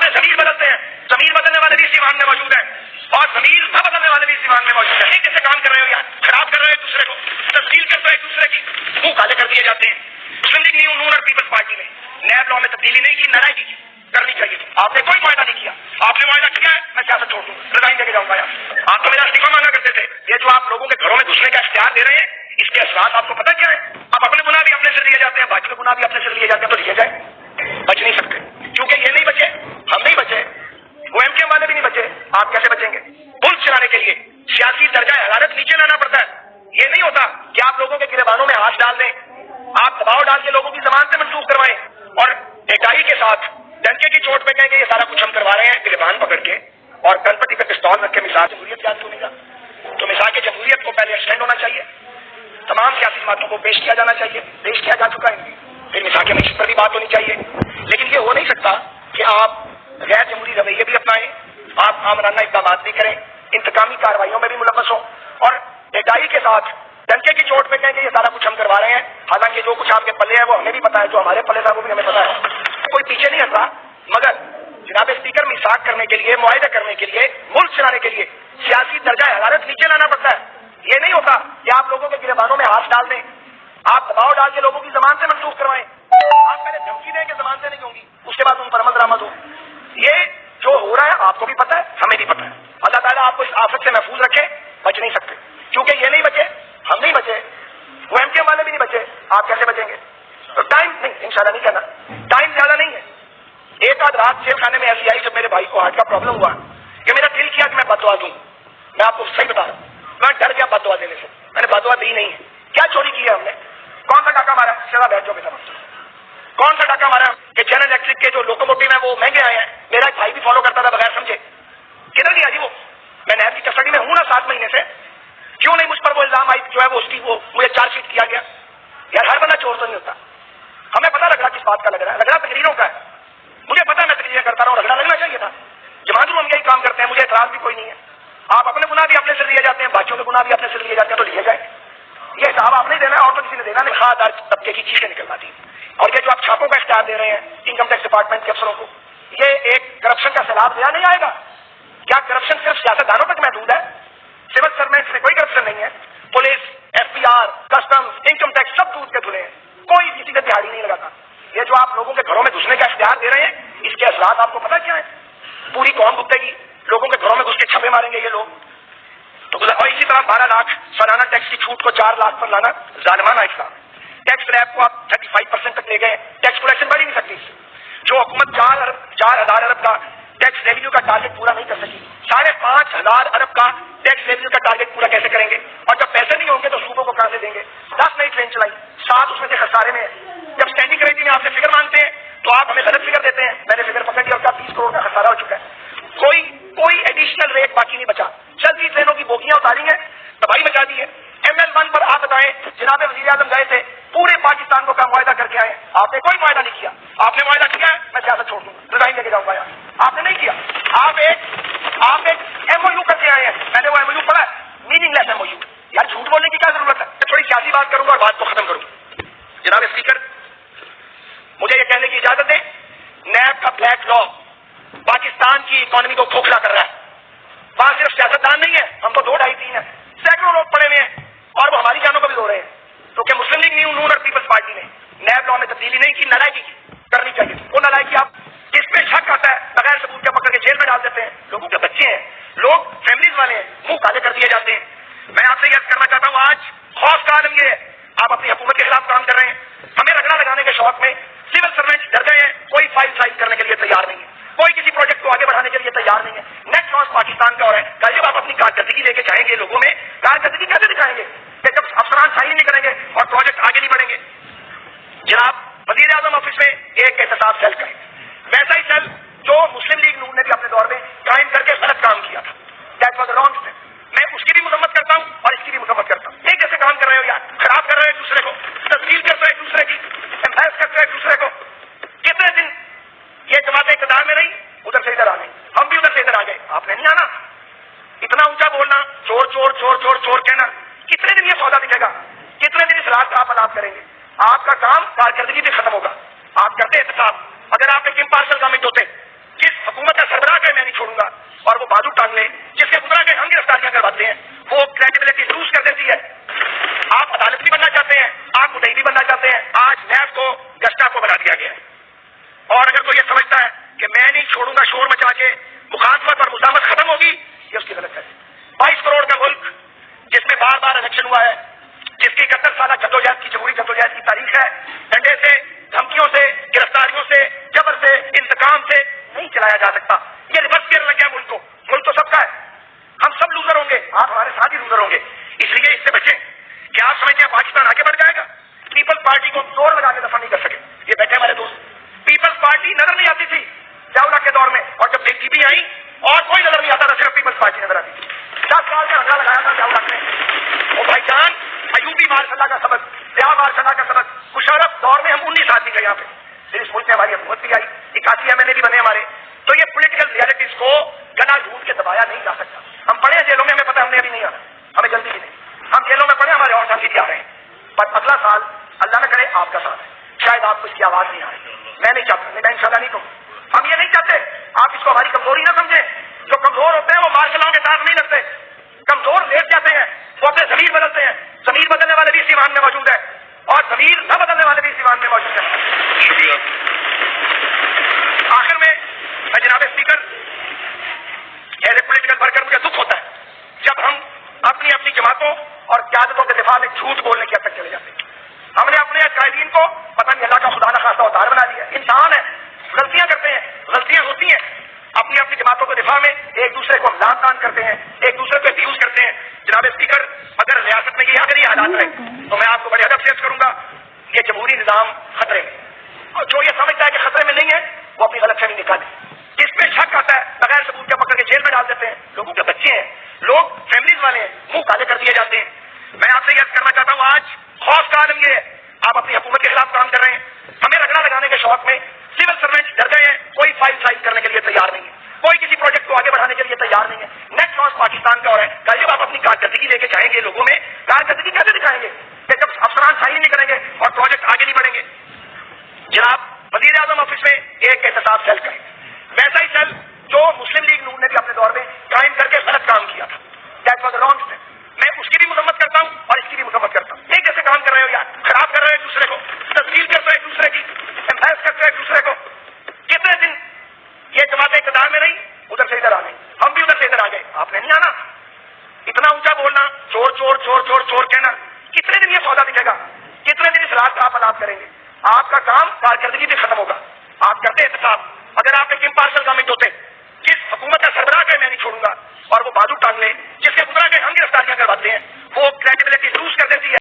میں ضمیر بدلتے ہیں، ضمیر بدلنے والے بھی اسی ایمان میں موجود ہیں اور ضمیر نہ بدلنے والے بھی اسی ایمان میں موجود ہیں. کیسے کام کر رہے ہو یار، خراب کر رہے ہو ایک دوسرے کو، تبدیل کر رہے ہو ایک دوسرے کی، منہ کالے کر دیے جاتے ہیں. مسلم لیگ نیو نون اور پیپلز پارٹی نے نیب لا میں تبدیلی نہیں کی، نارائزگی کی، کرنی چاہیے. آپ نے کوئی معاہدہ نہیں کیا. آپ نے معاہدہ کیا ہے میں سیاست چھوڑ دوں، ریزائن دے کے جاؤں گا. یار آپ تو میرا استعفا مانگا کرتے تھے. یہ جو آپ لوگوں کے گھروں میں گھسنے کا اختیار دے رہے ہیں، اس کے اثرات آپ کو پتہ کیا ہے؟ اب اپنے گناہ بھی اپنے سے لیے جاتے ہیں، باقی کے گناہ بھی اپنے سے لیے جاتے ہیں. تو لیے جائیں، بچ نہیں سکتے کیونکہ یہ نہیں بچے، ہم نہیں بچے، وہ ایم کے والے بھی نہیں بچے. آپ کیسے بچیں گے؟ ملک چلانے کے لیے سیاسی درجہ حرارت نیچے لانا پڑتا ہے. یہ نہیں ہوتا کہ آپ لوگوں کے گریبانوں میں ہاتھ ڈال دیں، آپ دباؤ ڈال کے لوگوں کی زبان سے منسوخ کروائیں اور ڈٹائی کے ساتھ ڈنکے کی چوٹ پہ کہیں کہ یہ سارا کچھ ہم کروا رہے ہیں، گریبان پکڑ کے اور گنپتی پہ پستول رکھ کے مثال جمہوریت یاد سنے گا. تو مثال کے جمہوریت کو پہلے ایکسٹینڈ ہونا چاہیے، تمام سیاسی جماعتوں کو پیش کیا جانا چاہیے، پیش کیا جا چکا ہے. پھر مثال کے معیشت پر بھی بات ہونی چاہیے. لیکن یہ ہو نہیں سکتا کہ آپ غیر جمہوری رویے بھی اپنائیں، آپ آمرانہ اقدامات بھی کریں، انتقامی کارروائیوں میں بھی ملوث ہوں اور ڈٹائی کے ساتھ ڈنکے کی چوٹ پہ کہیں کہ یہ سارا کچھ ہم کروا رہے ہیں. حالانکہ جو کچھ آپ کے پلے ہے وہ ہمیں بھی پتا ہے، جو ہمارے پلے تھا وہ بھی ہمیں پتا ہے. کوئی پیچھے نہیں ہٹتا. مگر جناب اسپیکر میثاق کرنے کے لیے، معاہدے کرنے کے لیے، ملک چلانے کے لیے سیاسی درجہ حرارت نیچے لانا پڑتا ہے. یہ نہیں ہوتا کہ آپ لوگوں کے گریبانوں میں ہاتھ ڈال دیں، آپ دباؤ ڈال کے لوگوں کی زبان سے منسوخ کروائیں. آپ پہلے دھمکی دیں کہ زبان سے نہیں ہوں گی، اس کے بعد ان پر عمل درآمد ہو. یہ جو ہو رہا ہے آپ کو بھی پتا ہے، ہمیں بھی پتا ہے. اللہ تعالیٰ آپ کو اس آفت سے محفوظ رکھے. بچ نہیں سکتے کیونکہ یہ نہیں بچے، ہم نہیں بچے، وہ ایم کے والے بھی نہیں بچے. آپ کیسے بچیں گے؟ تو ٹائم نہیں، انشاءاللہ نہیں کہنا، ٹائم زیادہ نہیں ہے. ایک آدھ رات جیل خانے میں ایسی آئی جب میرے بھائی کو ہارٹ کا پرابلم ہوا کہ میرا دل کیا کہ میں بد دعا دوں. میں آپ کو صحیح بتا رہا ہوں، میں ڈر گیا بد دعا دینے سے. میں نے بد دعا دی نہیں ہے. کیا چوری کی ہے ہم نے؟ کون سا ڈاکہ مارا؟ سیدھا بیٹھ جاؤ میرا مقصد. کون سا ڈاکہ مارا کہ جنرل الیکٹرک کے جو لوکوموٹیو ہیں وہ مہنگے آئے ہیں؟ میرا ایک بھائی بھی فالو کرتا تھا بغیر سمجھے. کدھر گیا جی وہ؟ میں نیب کی کسٹڈی میں ہوں نا 7 مہینے سے. کیوں نہیں مجھ پر وہ الزام آئی جو ہے وہ اس کی وہ مجھے چارج شیٹ کیا گیا؟ یار ہر بندہ چور تو نہیں ہوتا. ہمیں پتا لگ رہا کس بات کا لگ رہا ہے، لگ رہا تقریروں کا ہے. مجھے پتا میں تقریریں کرتا رہا ہوں، رگڑا لگنا چاہیے تھا. جماعت ہم یہی کام کرتے ہیں، مجھے اعتراض بھی کوئی نہیں ہے. آپ اپنے گناہ بھی اپنے سے لیے جاتے ہیں، باقیوں کے گناہ بھی اپنے سے لیے جاتے ہیں، تو لیے جائیں. یہ حساب آپ نہیں دینا ہے اور تو کسی نے دینا نہیں. خاص طبقے کی چیزیں نکلواتی ہیں. اور یہ جو آپ چھاپوں کا اختیار دے رہے ہیں انکم ٹیکس ڈپارٹمنٹ کے افسروں کو، یہ ایک کرپشن کا سیلاب نیا نہیں آئے گا. کیا کرپشن صرف سیاستدانوں تک محدود ہے؟ سول سروینٹس میں کوئی کرپشن نہیں ہے. Police, F B R, customs, income tax سب دودھ کے دھلے ہیں، کوئی کسی پہ دہاڑی نہیں لگاتا. یہ جو آپ لوگوں کے گھروں میں گھسنے کا اختیار دے رہے ہیں، اس کے اثرات آپ کو پتہ کیا ہے؟ پوری قوم بھگتے گی. لوگوں کے گھروں میں گھس کے چھپے ماریں گے یہ لوگ. تو اور اسی طرح 12 لاکھ سالانہ ٹیکس کی چھوٹ کو 4 لاکھ پر لانا ظالمانہ اقدام. ٹیکس سلیب کو آپ 35% تک لے گئے. ٹیکس کلیکشن بڑھ ہی نہیں سکتی. جو حکومت 4,000 ارب کا ٹیکس ریونیو کا ٹارگیٹ پورا نہیں کر سکی، 5,500 ارب کا ٹیکس ریونیو کا ٹارگیٹ پورا کیسے کریں گے؟ اور جب پیسے نہیں ہوں گے تو صوبوں کو کہاں سے دیں گے؟ 10 نئی ٹرین چلائی، 7 اس میں سے خسارے میں. جب اسٹینڈنگ کمیٹی میں آپ سے فگر مانگتے ہیں تو آپ ہمیں غلط فگر دیتے ہیں. میں نے فگر پکڑ لیا، اس کا 20 کروڑ کا خسارہ ہو چکا ہے. کوئی ایڈیشنل ریٹ باقی نہیں بچا. چلتی ٹرینوں کی بوگیاں اتاری ہیں، تباہی مچا دی ہے. ML1 پر آپ بتائیں، جناب وزیر اعظم گئے تھے، پورے پاکستان کو کا معاہدہ کر کے آئے. آپ نے کوئی معاہدہ نہیں کیا. آپ نے معاہدہ کیا ہے میں سیاست چھوڑ دوں، ریزائن لے کے جاؤں گا. یار آپ نے نہیں کیا. آپ ایک MOU کر کے آئے ہیں. میں نے وہ MOU پڑھا ہے، میننگ لیس MOU. یار جھوٹ بولنے کی کیا ضرورت ہے؟ میں تھوڑی سیاسی بات کروں گا اور بات کو ختم کروں. جناب اسپیکر، مجھے یہ کہنے کی اجازت دیں، نیب کا بلیک لا پاکستان کی اکانومی کو کھوکھلا کر رہا ہے. وہاں صرف سیاستدان نہیں ہے، ہم تو 2, 2.5, 3 ہیں، سینکڑوں لوگ پڑے ہوئے ہیں اور وہ ہماری جانوں کو بھی دھو رہے ہیں. کیونکہ مسلم لیگ نیو نون اور پیپلز پارٹی نے نیب لا میں تبدیلی نہیں کی، نالائکی کی. کرنی چاہیے. وہ نالائکی آپ جس پہ شک آتا ہے بغیر ثبوت کے پکڑ کے جیل میں ڈال دیتے ہیں. لوگوں کے بچے ہیں، لوگ فیملیز والے ہیں، منہ کالے کر دیے جاتے ہیں. میں آپ سے یہ کرنا چاہتا ہوں، آج خوف کا عالم یہ ہے، آپ اپنی حکومت کے خلاف کام کر رہے ہیں. ہمیں رگڑا لگانے کے شوق میں سول سروینٹس ڈر گئے ہیں. کوئی فائل سائز کرنے کے لیے تیار نہیں ہے، کوئی کسی پروجیکٹ کو آگے بڑھانے کے لیے تیار نہیں ہے. نیٹ لاس پاکستان کا ہو رہا ہے. کل جب آپ اپنی کارکردگی لے کے جائیں گے لوگوں میں، کارکردگی کیسے دکھائیں گے کہ جب افسران سائن نہیں کریں گے اور پروجیکٹ آگے نہیں بڑھیں گے؟ جناب وزیر اعظم آفس میں ایک احتساب سیل کریں، ویسا ہی سیل جو مسلم لیگ نون نے بھی اپنے دور میں قائم کر کے غلط کام کیا تھا. That was wrong step. میں اس کی بھی مذمت کرتا ہوں اور اس کی بھی مذمت کرتا ہوں. یہ کیسے کام کر رہے ہو یار؟ خراب کر رہے ہو ایک دوسرے کو، تبدیل کر رہے ہو ایک دوسرے کی، امبیس کرتے ہو ایک دوسرے کو. کتنے دن یہ جماعتیں اقتدار میں رہی، ادھر سے ادھر آ گئی، ہم بھی ادھر سے ادھر آ گئے. آپ نے نہیں آنا. اتنا اونچا بولنا، چور چور چور چور چور کہنا، کتنے دن یہ سودا دکھے گا؟ کتنے دن اس رات کا آپ الاپ کریں گے؟ آپ کا کام کارکردگی بھی ختم ہوگا. آپ کرتے احتساب. اگر آپ ایک امپارشل گورنمنٹ ہوتے، جس حکومت دیا گیا ہے. اور اگر کوئی یہ سمجھتا ہے کہ میں نہیں چھوڑوں گا شور مچا کے مخالفت اور مزاحمت ختم ہوگی, یہ اس کی غلط ہے. 22 کروڑ کا ملک جس میں بار بار الیکشن ہوا ہے, جس کی 71 سالہ جدوجہد کی جمہوری جدوجہد کی تاریخ ہے, ڈنڈے سے, دھمکیوں سے, گرفتاریوں سے, جبر سے, انتقام سے نہیں چلایا جا سکتا. یہ ریورس گیئر لگ گیا ملک کو. ملک تو سب کا ہے, ہم سب لوزر ہوں گے, آپ ہمارے ساتھ ہی لوزر ہوں گے. اس لیے اس سے بچیں. کیا آپ سمجھتے ہیں پاکستان آگے بڑھ جائے گا؟ پیپلز پارٹی کو زور لگا کے دفع نہیں کر سکے. یہ بیٹھے ہمارے دوست, پیپلز پارٹی نظر نہیں آتی تھی ضیاءاللہ کے دور میں, اور جب ٹی وی آئی اور کوئی نظر نہیں آتا تھا, صرف پیپلز پارٹی نظر آتی تھی. 10 سال کا حملہ لگایا تھا ضیاءاللہ نے. وہ بھائی جان ایوبی مارشاء اللہ کا سبق, ضیاء مارشاء اللہ کا سبق, مشرف دور میں ہم 19 آدمی گئے یہاں پہ. پھر اس ملک میں ہماری حکومت بھی آئی, 81 MLA بھی بنے ہمارے. تو یہ پولیٹیکل ریالٹیز کو گلا گھونٹ کے دبایا نہیں جا سکتا. ہم پڑھے ہیں جیلوں میں, ہمیں پتہ ہم نے ابھی نہیں آنا, ہمیں جلدی بھی نہیں. ہم جیلوں میں پڑھے, ہمارے اور ساتھی بھی آ رہے ہیں. پر اگلا سال اللہ نہ کرے آپ کا ساتھ ہے, شاید آپ کو اس کی آواز نہیں آ رہی. میں نہیں چاہتا, میں انشاءاللہ نہیں کہوں. ہم یہ نہیں چاہتے آپ اس کو ہماری کمزوری نہ سمجھیں. جو کمزور ہوتے ہیں وہ مارشل لاء کے ساتھ نہیں لگتے. کمزور لیٹ جاتے ہیں, وہ اپنے ضمیر بدلتے ہیں. ضمیر بدلنے والے بھی اس ایمان میں موجود ہے, اور ضمیر نہ بدلنے والے بھی اس ایمان میں موجود ہے. آخر میں جناب speaker, as a political worker مجھے دکھ ہوتا ہے جب ہم اپنی اپنی جماعتوں اور قیادتوں کے دفاع میں جھوٹ بولنے کی حد تک چلے جاتے ہیں. ہم نے اپنے قائدین کو پتہ نہیں اللہ کا خدا نہ خاصا اوتار بنا دیا. انسان ہے, غلطیاں کرتے ہیں, غلطیاں ہوتی ہیں. اپنی اپنی جماعتوں کے دفاع میں ایک دوسرے کو لان تان کرتے ہیں, ایک دوسرے کو ابیوز کرتے ہیں. جناب اسپیکر, اگر ریاست میں یہ اگر یہ حالات رہے تو میں آپ کو بڑے ادب سے عرض کروں گا, یہ جمہوری نظام خطرے میں. اور جو یہ سمجھتا ہے کہ خطرے میں نہیں ہے وہ اپنی غلط فہمی نکالے. جس پہ شک آتا ہے بغیر ثبوت کے پکڑ کے جیل میں ڈال دیتے ہیں. لوگوں کے بچے ہیں, لوگ فیملیز والے ہیں, منہ کالے کر دیے جاتے ہیں. میں آپ سے یہ کرنا چاہتا ہوں, آج خوف کا عالم یہ ہے, آپ اپنی حکومت کے خلاف کام کر رہے ہیں. ہمیں رگڑا لگانے کے شوق میں سول سروینٹ ڈر گئے ہیں, کوئی فائل سائز کرنے کے لیے تیار نہیں ہے, کوئی کسی پروجیکٹ کو آگے بڑھانے کے لیے تیار نہیں ہے. نیٹ لاس پاکستان کا اور ہے. کل جب آپ اپنی کارکردگی لے کے جائیں گے لوگوں میں, کارکردگی کیسے دکھائیں گے کہ جب افسران سائن نہیں کریں گے اور پروجیکٹ آگے نہیں بڑھیں گے؟ جناب وزیر اعظم آفس میں ایک احتساب سیل کریں, ویسا ہی سیل جو مسلم لیگ نون نے بھی اپنے دور میں قائم کر کے غلط کام کیا تھا. That was wrong step. میں اس کی بھی مذمت کرتا ہوں اور اس کی بھی مذمت کرتا ہوں. یہ کیسے کام کر رہے ہو یار, خراب کر رہے ہو ایک دوسرے کو, تبدیل کرتے ہو ایک دوسرے کی, امبیس کرتے ہو ایک دوسرے کو. کتنے دن یہ جماعتیں اقتدار میں رہی, ادھر سے ادھر آ گئی, ہم بھی ادھر سے ادھر آ گئے. آپ نے نہیں آنا, اتنا اونچا بولنا, چور چور چور چور چور کہنا, کتنے دن یہ سودا دکھے گا, کتنے دن اس رات کا آپ الاپ کریں گے؟ آپ کا کام کارکردگی بھی ختم ہوگا. آپ کرتے احتساب. اگر آپ ایک امپارشل گورنمنٹ ہوتے, جس حکومت کا سربراہ کہ میں نہیں چھوڑوں گا, اور وہ بازو ٹانگ لے, جس کے گزرا کے ہم گرفتاریاں کرواتے ہیں, وہ کریڈیبلٹی لوز کر دے